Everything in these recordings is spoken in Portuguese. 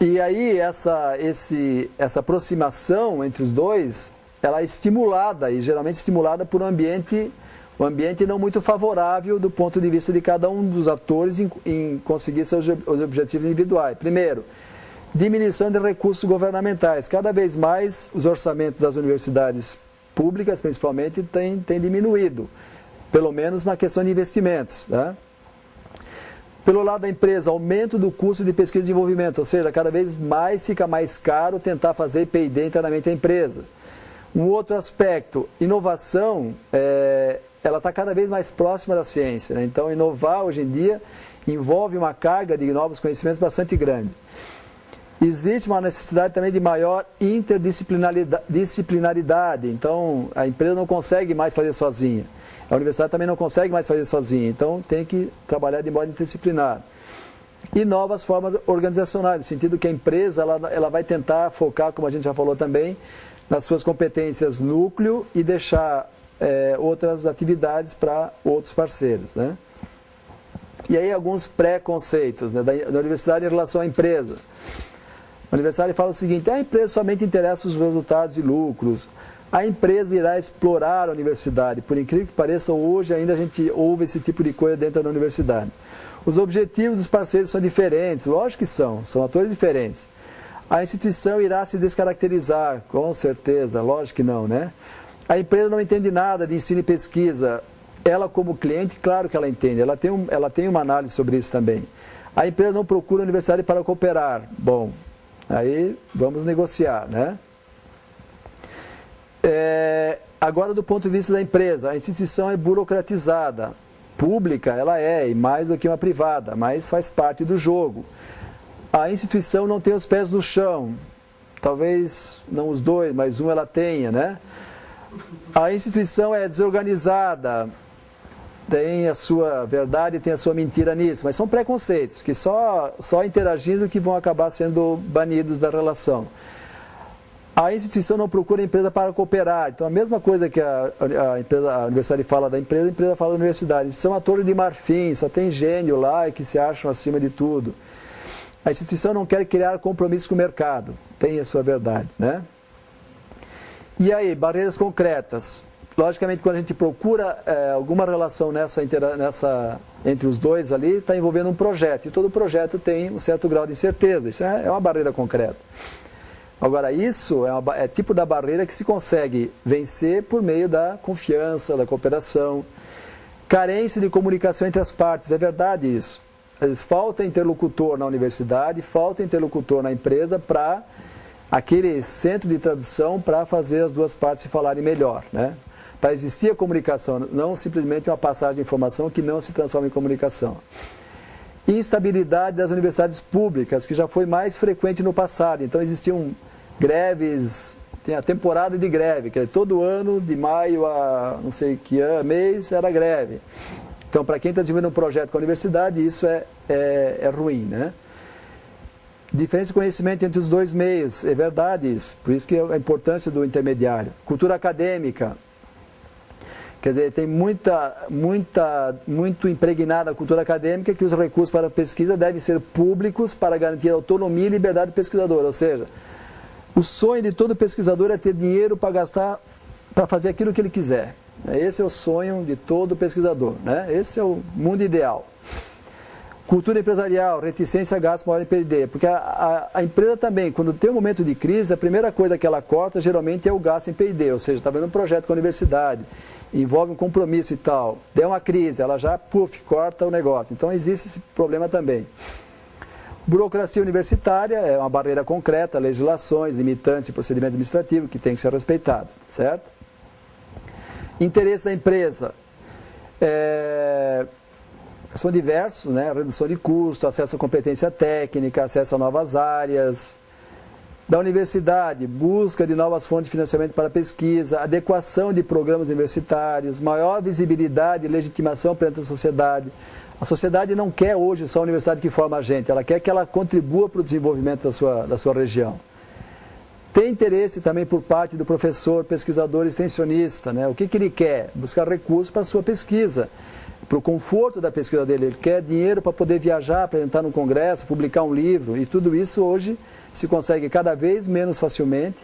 E aí essa aproximação entre os dois, ela é estimulada, e geralmente estimulada por um ambiente não muito favorável do ponto de vista de cada um dos atores em conseguir seus objetivos individuais. Primeiro, diminuição de recursos governamentais. Cada vez mais os orçamentos das universidades públicas, principalmente, têm diminuído, pelo menos na questão de investimentos, né? Pelo lado da empresa, aumento do custo de pesquisa e desenvolvimento, ou seja, cada vez mais fica mais caro tentar fazer P&D internamente da empresa. Um outro aspecto, inovação, ela está cada vez mais próxima da ciência, né? Então, inovar hoje em dia envolve uma carga de novos conhecimentos bastante grande. Existe uma necessidade também de maior interdisciplinaridade, então a empresa não consegue mais fazer sozinha. A universidade também não consegue mais fazer sozinha, então tem que trabalhar de modo interdisciplinar. E novas formas organizacionais, no sentido que a empresa ela vai tentar focar, como a gente já falou também, nas suas competências núcleo e deixar outras atividades para outros parceiros, né? E aí alguns pré-conceitos, né, da universidade em relação à empresa. A universidade fala o seguinte: a empresa somente interessa os resultados e lucros. A empresa irá explorar a universidade. Por incrível que pareça, hoje ainda a gente ouve esse tipo de coisa dentro da universidade. Os objetivos dos parceiros são diferentes, lógico que são atores diferentes. A instituição irá se descaracterizar, com certeza, lógico que não, né? A empresa não entende nada de ensino e pesquisa. Ela, como cliente, claro que ela entende, ela tem uma análise sobre isso também. A empresa não procura a universidade para cooperar. Bom, aí vamos negociar, né? Agora, do ponto de vista da empresa, a instituição é burocratizada. Pública, ela e mais do que uma privada, mas faz parte do jogo. A instituição não tem os pés no chão. Talvez não os dois, mas um ela tenha, né? A instituição é desorganizada, tem a sua verdade e tem a sua mentira nisso, mas são preconceitos que só interagindo que vão acabar sendo banidos da relação. A instituição não procura a empresa para cooperar. Então, a mesma coisa que a universidade fala da empresa, a empresa fala da universidade. São a torre de marfim, só tem gênio lá e que se acham acima de tudo. A instituição não quer criar compromissos com o mercado. Tem a sua verdade, né? E aí, barreiras concretas. Logicamente, quando a gente procura alguma relação entre os dois ali, está envolvendo um projeto. E todo projeto tem um certo grau de incerteza. Isso é uma barreira concreta. Agora, isso é tipo da barreira que se consegue vencer por meio da confiança, da cooperação. Carência de comunicação entre as partes, é verdade isso. Às vezes falta interlocutor na universidade, falta interlocutor na empresa para aquele centro de tradução para fazer as duas partes se falarem melhor, né? Para existir a comunicação, não simplesmente uma passagem de informação que não se transforma em comunicação. Instabilidade das universidades públicas, que já foi mais frequente no passado. Então existiam greves, tem a temporada de greve, que é todo ano, de maio a não sei que mês, era greve. Então, para quem está desenvolvendo um projeto com a universidade, isso é ruim, né? Diferença de conhecimento entre os dois meios, é verdade isso, por isso que a importância do intermediário. Cultura acadêmica, quer dizer, tem muito impregnada a cultura acadêmica que os recursos para a pesquisa devem ser públicos para garantir a autonomia e liberdade do pesquisador, ou seja, o sonho de todo pesquisador é ter dinheiro para gastar, para fazer aquilo que ele quiser. Esse é o sonho de todo pesquisador, né? Esse é o mundo ideal. Cultura empresarial, reticência a gastos maior em P&D, porque a empresa também, quando tem um momento de crise, a primeira coisa que ela corta geralmente é o gasto em P&D, ou seja, está vendo um projeto com a universidade, envolve um compromisso e tal, der uma crise, ela já, corta o negócio. Então existe esse problema também. Burocracia universitária é uma barreira concreta, legislações, limitantes e procedimentos administrativos que tem que ser respeitado, certo? Interesse da empresa são diversos, né? Redução de custo, acesso à competência técnica, acesso a novas áreas. Da universidade, busca de novas fontes de financiamento para pesquisa, adequação de programas universitários, maior visibilidade e legitimação perante a sociedade. A sociedade não quer hoje só a universidade que forma a gente, ela quer que ela contribua para o desenvolvimento da sua região. Tem interesse também por parte do professor, pesquisador, extensionista, né? O que ele quer? Buscar recursos para a sua pesquisa, para o conforto da pesquisa dele. Ele quer dinheiro para poder viajar, apresentar no congresso, publicar um livro, e tudo isso hoje se consegue cada vez menos facilmente,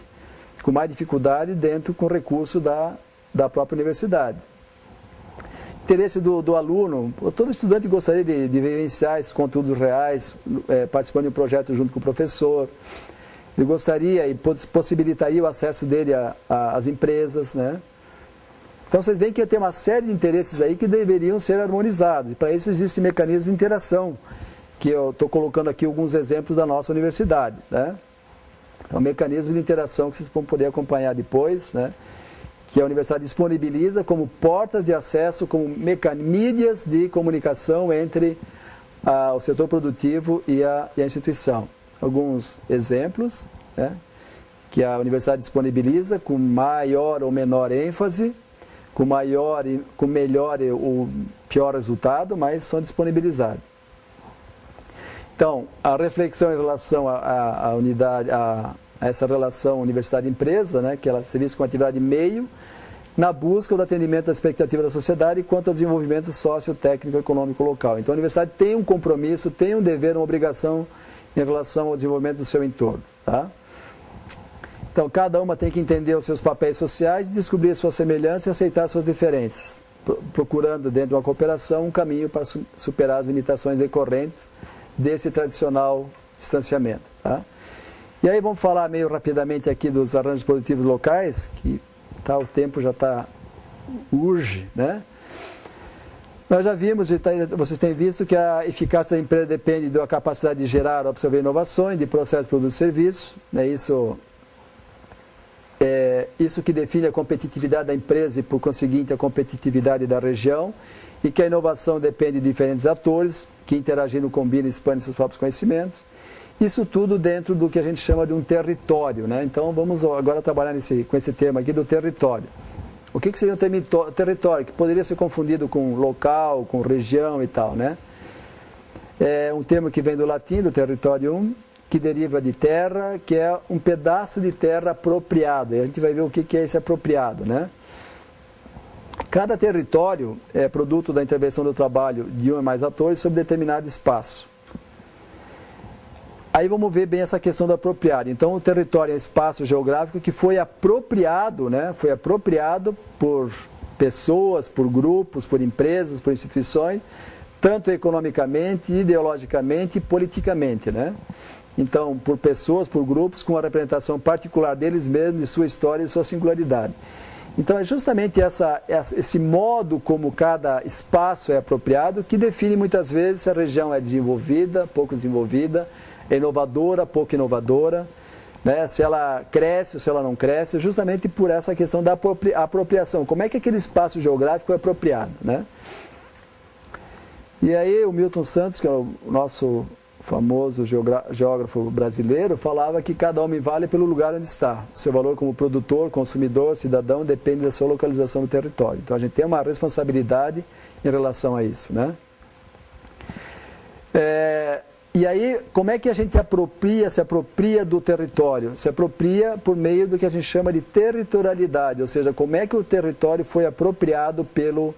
com mais dificuldade, dentro com recurso da própria universidade. Interesse do aluno, todo estudante gostaria de vivenciar esses conteúdos reais, participando de um projeto junto com o professor. Ele gostaria e possibilitaria o acesso dele às empresas, né? Então vocês veem que tem uma série de interesses aí que deveriam ser harmonizados. E para isso existe um mecanismo de interação, que eu estou colocando aqui alguns exemplos da nossa universidade, né? É um mecanismo de interação que vocês vão poder acompanhar depois, né? Que a universidade disponibiliza como portas de acesso, como mídias de comunicação entre o setor produtivo e a instituição. Alguns exemplos, né, que a universidade disponibiliza com maior ou menor ênfase, com melhor ou pior resultado, mas são disponibilizados. Então, a reflexão em relação à unidade, a essa relação universidade-empresa, né, que ela se vê como atividade meio, na busca do atendimento da expectativa da sociedade quanto ao desenvolvimento socio-técnico e econômico local. Então a universidade tem um compromisso, tem um dever, uma obrigação em relação ao desenvolvimento do seu entorno. Tá? Então cada uma tem que entender os seus papéis sociais, descobrir suas semelhanças e aceitar suas diferenças, procurando dentro de uma cooperação um caminho para superar as limitações decorrentes desse tradicional distanciamento. Tá? E aí vamos falar meio rapidamente aqui dos arranjos produtivos locais, que o tempo já urge, né? Nós já vimos, vocês têm visto que a eficácia da empresa depende da capacidade de gerar ou absorver inovações, de processos, produtos e serviços. Né? Isso que define a competitividade da empresa e, por conseguinte, a competitividade da região, e que a inovação depende de diferentes atores que interagindo, combinam e expandem seus próprios conhecimentos. Isso tudo dentro do que a gente chama de um território, né? Então vamos agora trabalhar com esse termo aqui do território. O que seria um território? Que poderia ser confundido com local, com região e tal, né? É um termo que vem do latim, do territorium, que deriva de terra, que é um pedaço de terra apropriado. E a gente vai ver o que é esse apropriado, né? Cada território é produto da intervenção do trabalho de um ou mais atores sobre determinado espaço. Aí vamos ver bem essa questão do apropriado. Então o território é um espaço geográfico que foi apropriado, né? Foi apropriado por pessoas, por grupos, por empresas, por instituições, tanto economicamente, ideologicamente e politicamente, né? Então, por pessoas, por grupos, com a representação particular deles mesmos, de sua história e sua singularidade. Então é justamente esse modo como cada espaço é apropriado que define muitas vezes se a região é desenvolvida, pouco desenvolvida, é inovadora, pouco inovadora, né? Se ela cresce ou se ela não cresce, justamente por essa questão da apropriação. Como é que aquele espaço geográfico é apropriado, né? E aí o Milton Santos, que é o nosso famoso geógrafo brasileiro, falava que cada homem vale pelo lugar onde está. O seu valor como produtor, consumidor, cidadão, depende da sua localização no território. Então a gente tem uma responsabilidade em relação a isso, né? E aí, como é que a gente se apropria do território? Se apropria por meio do que a gente chama de territorialidade, ou seja, como é que o território foi apropriado pelo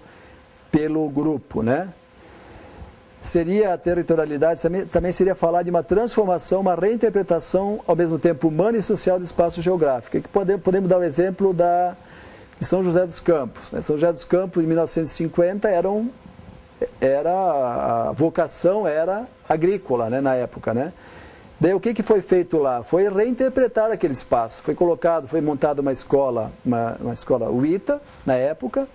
grupo, né? Seria a territorialidade, também seria falar de uma transformação, uma reinterpretação, ao mesmo tempo humana e social do espaço geográfico. E que podemos dar o exemplo de São José dos Campos, né? São José dos Campos, em 1950, a vocação era agrícola, né, na época, né? Daí o que foi feito lá? Foi reinterpretar aquele espaço. Foi montada uma escola UITA, na época,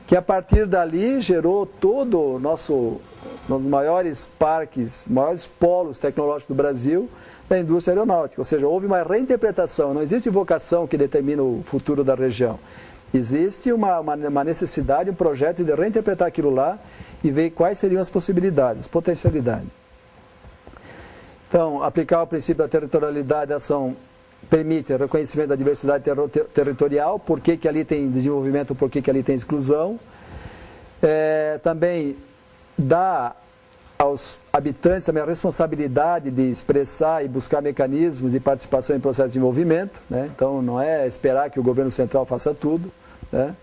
que a partir dali gerou todo um dos maiores parques, maiores polos tecnológicos do Brasil, da indústria aeronáutica. Ou seja, houve uma reinterpretação. Não existe vocação que determina o futuro da região. Existe uma necessidade, um projeto de reinterpretar aquilo lá e ver quais seriam as possibilidades, potencialidades. Então, aplicar o princípio da territorialidade da ação permite o reconhecimento da diversidade territorial, por que ali tem desenvolvimento, por que ali tem exclusão. Também dá aos habitantes também a responsabilidade de expressar e buscar mecanismos de participação em processo de desenvolvimento, né? Então não é esperar que o governo central faça tudo, né?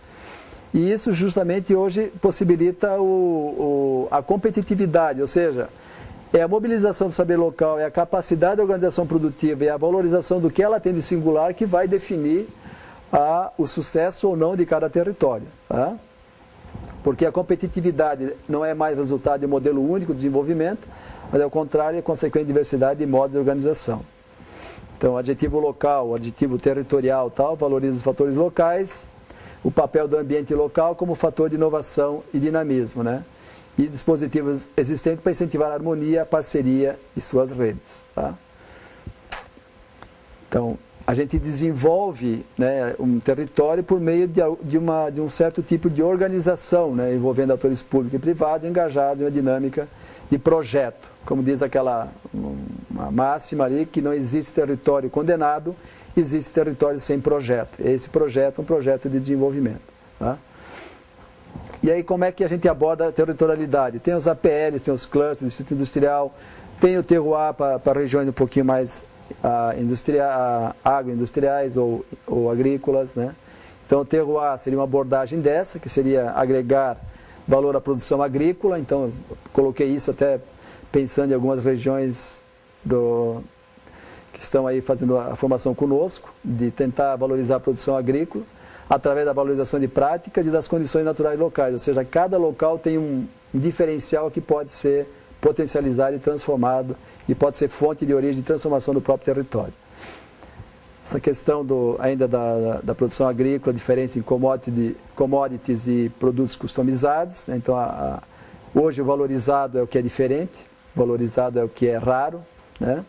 E isso justamente hoje possibilita a competitividade, ou seja, é a mobilização do saber local, é a capacidade da organização produtiva e a valorização do que ela tem de singular que vai definir o sucesso ou não de cada território. Tá? Porque a competitividade não é mais resultado de um modelo único de desenvolvimento, mas ao contrário, é consequente diversidade de modos de organização. Então, o adjetivo local, o adjetivo territorial, tal, valoriza os fatores locais, o papel do ambiente local como fator de inovação e dinamismo, né? E dispositivos existentes para incentivar a harmonia, a parceria e suas redes. Tá? Então, a gente desenvolve, né, um território por meio de um certo tipo de organização, né, envolvendo atores públicos e privados engajados em uma dinâmica de projeto. Como diz uma máxima ali, que não existe território condenado, existe território sem projeto. E esse projeto é um projeto de desenvolvimento. Tá? E aí como é que a gente aborda a territorialidade? Tem os APLs, tem os clusters, distrito industrial, tem o terroir para regiões um pouquinho mais agroindustriais ou agrícolas. Né? Então o terroir seria uma abordagem dessa, que seria agregar valor à produção agrícola. Então eu coloquei isso até pensando em algumas regiões que estão aí fazendo a formação conosco, de tentar valorizar a produção agrícola, através da valorização de práticas e das condições naturais locais. Ou seja, cada local tem um diferencial que pode ser potencializado e transformado e pode ser fonte de origem de transformação do próprio território. Essa questão ainda da produção agrícola, a diferença em commodities e produtos customizados. Né? Então, hoje o valorizado é o que é diferente, o valorizado é o que é raro. Né?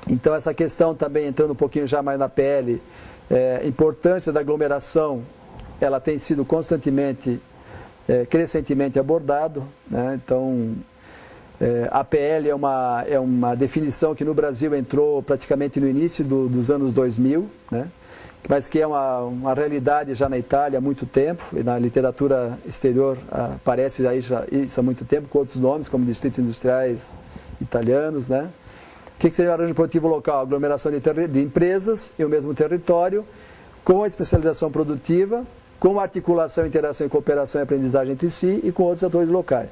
Então, essa questão também, entrando um pouquinho já mais na pele, a importância da aglomeração, ela tem sido constantemente, crescentemente abordado. Né? Então, APL é uma definição que no Brasil entrou praticamente no início dos anos 2000, né? Mas que é uma realidade já na Itália há muito tempo, e na literatura exterior aparece aí isso há muito tempo, com outros nomes, como distritos industriais italianos. Né? O que seria o arranjo produtivo local? Aglomeração de empresas em o mesmo território, com a especialização produtiva, com articulação, interação e cooperação e aprendizagem entre si e com outros atores locais.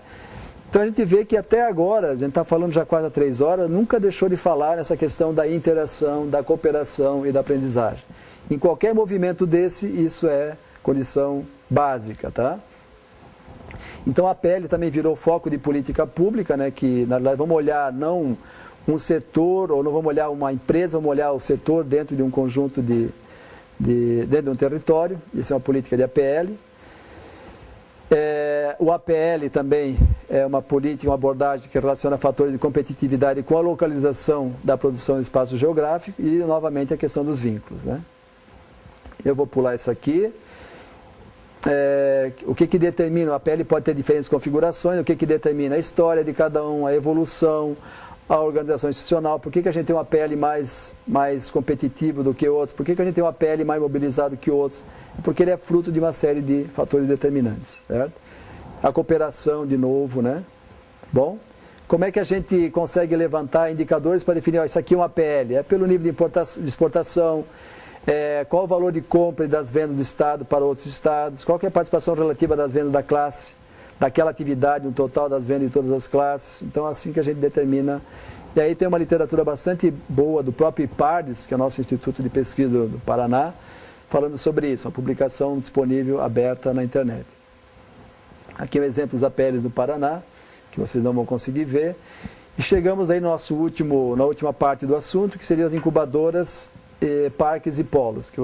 Então a gente vê que até agora, a gente está falando já quase há 3 horas, nunca deixou de falar nessa questão da interação, da cooperação e da aprendizagem. Em qualquer movimento desse, isso é condição básica. Tá? Então a PL também virou foco de política pública, né, que na verdade vamos olhar não um setor, ou não vamos olhar uma empresa, vamos olhar o setor dentro de um conjunto dentro de um território. Isso é uma política de APL. O APL também é uma política, uma abordagem que relaciona fatores de competitividade com a localização da produção no espaço geográfico e, novamente, a questão dos vínculos. Né? Eu vou pular isso aqui. O que determina? O APL pode ter diferentes configurações. O que determina? A história de cada um, a evolução, a organização institucional. Por que a gente tem um APL mais competitivo do que outros? Por que a gente tem um APL mais mobilizado que outros? Porque ele é fruto de uma série de fatores determinantes. Certo? A cooperação, de novo, né? Bom, como é que a gente consegue levantar indicadores para definir, isso aqui é um APL? É pelo nível de exportação, qual o valor de compra e das vendas do Estado para outros Estados, qual que é a participação relativa das vendas da classe, daquela atividade, no total das vendas de todas as classes. Então, assim que a gente determina. E aí tem uma literatura bastante boa do próprio IPARDES, que é o nosso Instituto de Pesquisa do Paraná, falando sobre isso, uma publicação disponível, aberta na internet. Aqui é um exemplo dos APLs do Paraná, que vocês não vão conseguir ver. E chegamos aí na última parte do assunto, que seriam as incubadoras, parques e polos.